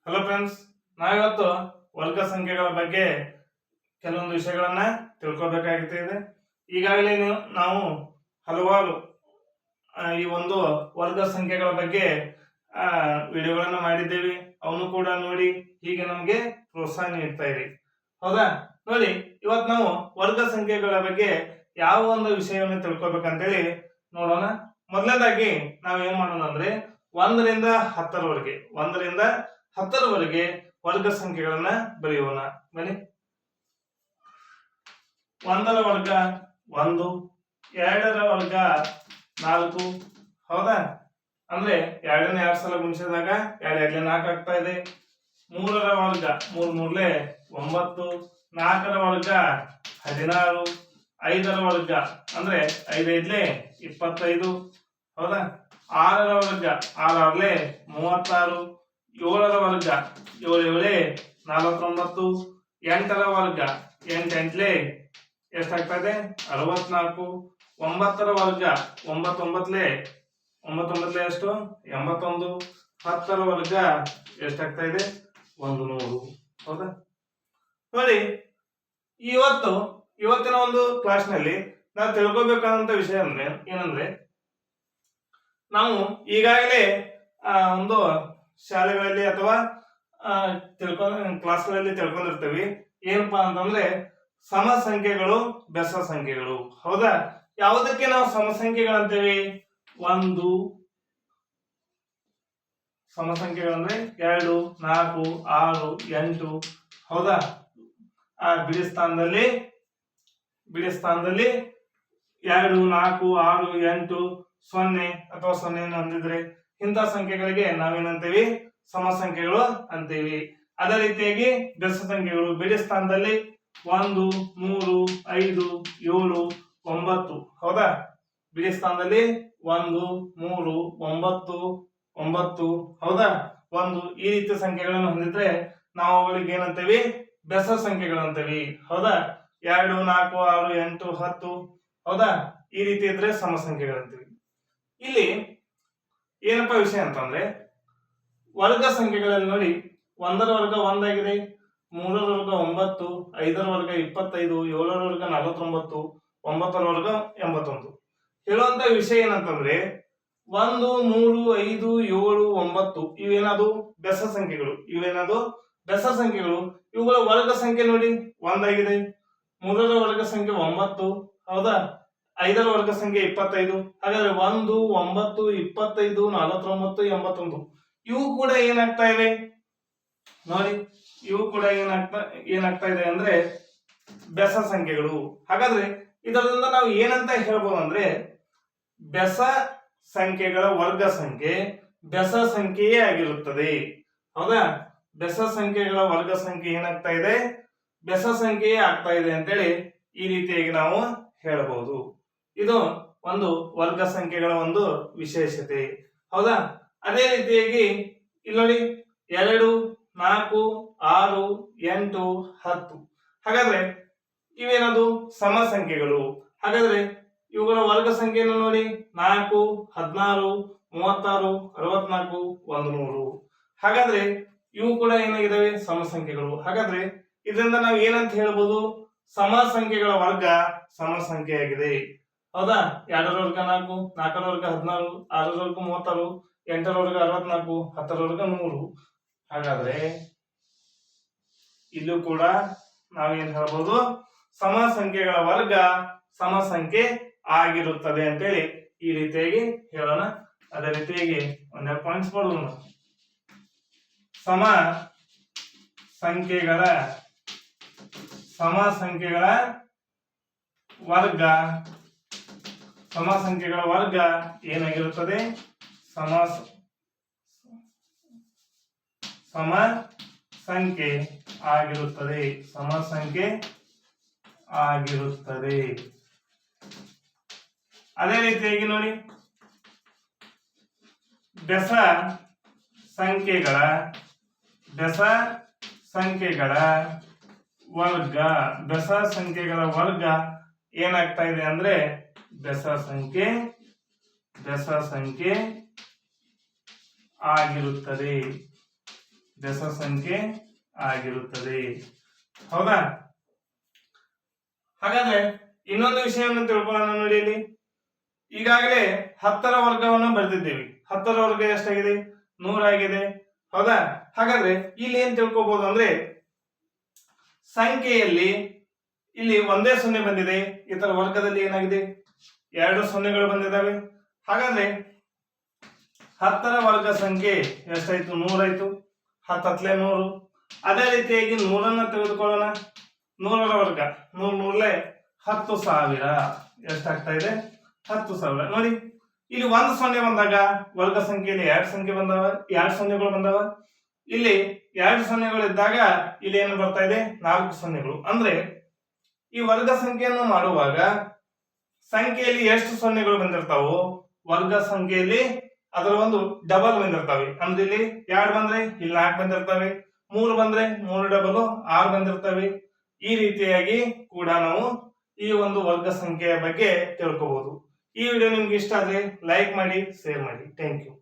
Hello friends, ನಾವಿವತ್ತು ವರ್ಗ ಸಂಖ್ಯೆಗಳ ಬಗ್ಗೆ ಕೆಲವೊಂದು ವಿಷಯಗಳನ್ನ ತಿಳ್ಕೊಬೇಕಾಗಿದೆ. ಈಗಾಗಲೇ ನಾವು ಹಲವಾರು ಈ ಒಂದು ವರ್ಗ ಸಂಖ್ಯೆಗಳ ಬಗ್ಗೆ ವಿಡಿಯೋಗಳನ್ನ ಮಾಡಿದ್ದೇವೆ. ಅವನು ಕೂಡ ನೋಡಿ ಹೀಗೆ ನಮಗೆ ಪ್ರೋತ್ಸಾಹ ನೀಡ್ತಾ ಇರಿ. ಹೌದಾ? ನೋಡಿ, ಇವತ್ತು ನಾವು ವರ್ಗ ಸಂಖ್ಯೆಗಳ ಬಗ್ಗೆ ಯಾವ ಒಂದು ವಿಷಯವನ್ನು ತಿಳ್ಕೊಬೇಕಂತೇಳಿ ನೋಡೋಣ. ಮೊದಲನೇದಾಗಿ ನಾವು ಏನ್ ಮಾಡೋಣ ಅಂದ್ರೆ 1ರಿಂದ 10ರವರೆಗೆ ವರ್ಗ ಸಂಖ್ಯೆಗಳನ್ನ ಬರೆಯೋಣ. ಬನ್ನಿ. 1ರ ವರ್ಗ 1, 2ರ ವರ್ಗ 4. ಹೌದಾ? ಅಂದ್ರೆ 2ನೇ 2 ಸಲ ಗುಣಿಸಿದಾಗ 2 2 4 ಆಗ್ತಾ ಇದೆ. 3ರ ವರ್ಗ 3 3 9, 4ರ ವರ್ಗ 16, 5ರ ವರ್ಗ ಅಂದ್ರೆ 5 5 25. ಹೌದಾ? 6ರ ವರ್ಗ 6 6 36, 7ರ ವರ್ಗ 7 7 49, 8ರ ವರ್ಗ 8 8 ಎಷ್ಟಾಗ್ತದೆ 64, 9ರ ವರ್ಗ 9 9 ಎಷ್ಟು 81, 10ರ ವರ್ಗ ಎಷ್ಟಾಗ್ತಾ ಇದೆ 100. ಹೌದಾ? ನೋಡಿ, ಇವತ್ತಿನ ಒಂದು ಕ್ಲಾಸ್ ನಲ್ಲಿ ನಾವು ತಿಳ್ಕೊಬೇಕಾದಂತ ವಿಷಯ ಏನಂದ್ರೆ ನಾವು ಈಗಾಗಲೇ ಒಂದು ಶಾಲೆಗಳಲ್ಲಿ ಅಥವಾ ಕ್ಲಾಸ್ಗಳಲ್ಲಿ ತಿಳ್ಕೊಂಡಿರ್ತೀವಿ. ಏನಪ್ಪಾ ಅಂತಂದ್ರೆ ಸಮ ಸಂಖ್ಯೆಗಳು, ಬೆಸ ಸಂಖ್ಯೆಗಳು. ಹೌದಾ? ಯಾವುದಕ್ಕೆ ನಾವು ಸಮ ಸಂಖ್ಯೆಗಳಂತೇವಿ? 1 ಸಮ ಸಂಖ್ಯೆಗಳಂದ್ರೆ 2 4 6 8. ಹೌದಾ? ಬಿಡಿ ಸ್ಥಾನದಲ್ಲಿ 2 4 6 8 0 ಅಥವಾ 0 ಹೊಂದಿದ್ರೆ ಇಂಥ ಸಂಖ್ಯೆಗಳಿಗೆ ನಾವೇನಂತೀವಿ? ಸಮ ಸಂಖ್ಯೆಗಳು ಅಂತೀವಿ. ಅದೇ ರೀತಿಯಾಗಿ ಬೆಸ ಸಂಖ್ಯೆಗಳು ಬಿಡಿ ಸ್ಥಾನದಲ್ಲಿ 1 3 5 7 9. ಹೌದಾ? ಬಿಡಿ ಸ್ಥಾನದಲ್ಲಿ 1 3 9 9. ಹೌದಾ? 1 ಈ ರೀತಿಯ ಸಂಖ್ಯೆಗಳನ್ನು ಹೊಂದಿದ್ರೆ ನಾವು ಅವುಗಳಿಗೆ ಏನಂತೀವಿ? ಬೆಸ ಸಂಖ್ಯೆಗಳಂತೀವಿ. ಹೌದಾ? 2 4 6 8 10. ಹೌದಾ? ಈ ರೀತಿ ಇದ್ರೆ ಸಮ ಸಂಖ್ಯೆಗಳಂತೀವಿ. ಇಲ್ಲಿ ಏನಪ್ಪಾ ವಿಷಯ ಅಂತಂದ್ರೆ ವರ್ಗ ಸಂಖ್ಯೆಗಳಲ್ಲಿ ನೋಡಿ, 1ರ ವರ್ಗ 1 ಆಗಿದೆ, 3ರ ವರ್ಗ 9, 5ರ ವರ್ಗ 25, 7ರ ವರ್ಗ 49, 9ರ ವರ್ಗ 81. ಹೇಳುವಂತ ವಿಷಯ ಏನಂತಂದ್ರೆ 1 3 5 7 9 ಇವೇನದು ಬೆಸ ಸಂಖ್ಯೆಗಳು. ಇವುಗಳ ವರ್ಗ ಸಂಖ್ಯೆ ನೋಡಿ 1 ಆಗಿದೆ. 3ರ ವರ್ಗ ಸಂಖ್ಯೆ 9. ಹೌದಾ? 5ರ ವರ್ಗ ಸಂಖ್ಯೆ 25. ಹಾಗಾದ್ರೆ 1 9 25 49 81 ಇವು ಕೂಡ ಏನಾಗ್ತಾ ಇವೆ ನೋಡಿ. ಇವು ಕೂಡ ಏನಾಗ್ತಾ ಇದೆ ಅಂದ್ರೆ ಬೆಸ ಸಂಖ್ಯೆಗಳು. ಹಾಗಾದ್ರೆ ಇದರಿಂದ ನಾವು ಏನಂತ ಹೇಳ್ಬೋದು ಅಂದ್ರೆ ಬೆಸ ಸಂಖ್ಯೆಗಳ ವರ್ಗ ಸಂಖ್ಯೆ ಬೆಸ ಸಂಖ್ಯೆಯೇ ಆಗಿರುತ್ತದೆ. ಹೌದಾ? ಬೆಸ ಸಂಖ್ಯೆಗಳ ವರ್ಗ ಸಂಖ್ಯೆ ಏನಾಗ್ತಾ ಇದೆ? ಬೆಸ ಸಂಖ್ಯೆಯೇ ಆಗ್ತಾ ಇದೆ ಅಂತೇಳಿ ಈ ರೀತಿಯಾಗಿ ನಾವು ಹೇಳಬಹುದು. ಇದು ಒಂದು ವರ್ಗ ಸಂಖ್ಯೆಗಳ ಒಂದು ವಿಶೇಷತೆ. ಹೌದಾ? ಅದೇ ರೀತಿಯಾಗಿ ಇಲ್ಲಿ ನೋಡಿ 2 4 6 8 10. ಹಾಗಾದ್ರೆ ಇವೇನದು ಸಮ ಸಂಖ್ಯೆಗಳು. ಹಾಗಾದ್ರೆ ಇವುಗಳ ವರ್ಗ ಸಂಖ್ಯೆಯನ್ನು ನೋಡಿ 4 16 36 64 100. ಹಾಗಾದ್ರೆ ಇವು ಕೂಡ ಏನಾಗಿದ್ದಾವೆ? ಸಮ ಸಂಖ್ಯೆಗಳು. ಹಾಗಾದ್ರೆ ಇದರಿಂದ ನಾವು ಏನಂತ ಹೇಳ್ಬೋದು? ಸಮ ಸಂಖ್ಯೆಗಳ ವರ್ಗ ಸಮ ಸಂಖ್ಯೆಯಾಗಿದೆ. ಹೌದಾ? 2ರ ವರ್ಗ 4, 4ರ ವರ್ಗ 16, 6ರ ವರ್ಗ 36, 8ರ ವರ್ಗ 64, 10ರ ವರ್ಗ 100. ಹಾಗಾದ್ರೆ ಇಲ್ಲೂ ಕೂಡ ನಾವೇನ್ ಹೇಳ್ಬೋದು? ಸಮ ಸಂಖ್ಯೆಗಳ ವರ್ಗ ಸಮ ಸಂಖ್ಯೆ ಆಗಿರುತ್ತದೆ ಅಂತೇಳಿ ಈ ರೀತಿಯಾಗಿ ಹೇಳೋಣ. ಅದೇ ರೀತಿಯಾಗಿ ಒಂದೆರಡು ಪಾಯಿಂಟ್ಸ್ ಕೊಡೋಣ. ಸಮ ಸಂಖ್ಯೆಗಳ ವರ್ಗ ಏನಾಗಿರುತ್ತದೆ? ಸಮ ಸಂಖ್ಯೆ ಆಗಿರುತ್ತದೆ. ಅದೇ ರೀತಿಯಾಗಿ ನೋಡಿ, ಬೆಸ ಸಂಖ್ಯೆಗಳ ವರ್ಗ ಏನಾಗ್ತಾ ಇದೆ ಅಂದ್ರೆ ಬೆಸ ಸಂಖ್ಯೆ ಆಗಿರುತ್ತದೆ. ಬೆಸ ಸಂಖ್ಯೆ ಆಗಿರುತ್ತದೆ. ಹೌದಾ? ಹಾಗಾದ್ರೆ ಇನ್ನೊಂದು ವಿಷಯವನ್ನು ತಿಳ್ಕೊಳ್ಳೋಣ ನೋಡಿ. ಇಲ್ಲಿ ಈಗಾಗಲೇ 10ರ ವರ್ಗವನ್ನು ಬರೆದಿದ್ದೇವೆ. 10ರ ವರ್ಗ ಎಷ್ಟಾಗಿದೆ? 100 ಆಗಿದೆ. ಹೌದಾ? ಹಾಗಾದ್ರೆ ಇಲ್ಲಿ ಏನ್ ತಿಳ್ಕೊಬಹುದು ಅಂದ್ರೆ, ಸಂಖ್ಯೆಯಲ್ಲಿ ಇಲ್ಲಿ ಒಂದೇ ಸೊನ್ನೆ ಬಂದಿದೆ, ಇದರ ವರ್ಗದಲ್ಲಿ ಏನಾಗಿದೆ? 2 ಸೊನ್ನೆಗಳು ಬಂದಿದ್ದಾವೆ. ಹಾಗಾದ್ರೆ 10ರ ವರ್ಗ ಸಂಖ್ಯೆ ಎಷ್ಟಾಯ್ತು? 100 ಆಯ್ತು. 10 ಹತ್ತಲೇ 100. ಅದೇ ರೀತಿಯಾಗಿ 100ನ್ನ ತೆಗೆದುಕೊಳ್ಳೋಣ. 100ರ ವರ್ಗ 100 10,000 ಎಷ್ಟಾಗ್ತಾ ಇದೆ? 10,000. ನೋಡಿ, ಇಲ್ಲಿ 1 ಸೊನ್ನೆ ಬಂದಾಗ ವರ್ಗ ಸಂಖ್ಯೆಯಲ್ಲಿ 2 ಸಂಖ್ಯೆ ಬಂದವ, 2 ಸೊನ್ನೆಗಳು ಬಂದವ. ಇಲ್ಲಿ 2 ಸೊನ್ನೆಗಳು ಇದ್ದಾಗ ಇಲ್ಲಿ ಏನು ಬರ್ತಾ ಇದೆ? 4 ಸೊನ್ನೆಗಳು. ಅಂದ್ರೆ ಈ ವರ್ಗ ಸಂಖ್ಯೆಯನ್ನು ಮಾಡುವಾಗ ಸಂಖ್ಯೆಯಲ್ಲಿ ಎಷ್ಟು ಸೊನ್ನೆಗಳು ಬಂದಿರ್ತಾವೋ ವರ್ಗ ಸಂಖ್ಯೆಯಲ್ಲಿ ಅದರ ಒಂದು ಡಬಲ್ ಬಂದಿರ್ತವೆ. ಅಂದ್ರೆ ಇಲ್ಲಿ 2 ಬಂದ್ರೆ ಇಲ್ಲಿ 4 ಬಂದಿರ್ತವೆ, 3 ಬಂದ್ರೆ 3 ಡಬಲ್ 6 ಬಂದಿರ್ತವೆ. ಈ ರೀತಿಯಾಗಿ ಕೂಡ ನಾವು ಈ ಒಂದು ವರ್ಗ ಸಂಖ್ಯೆಯ ಬಗ್ಗೆ ತಿಳ್ಕೋಬಹುದು. ಈ ವಿಡಿಯೋ ನಿಮ್ಗೆ ಇಷ್ಟ ಆದ್ರೆ ಲೈಕ್ ಮಾಡಿ, ಶೇರ್ ಮಾಡಿ. Thank you.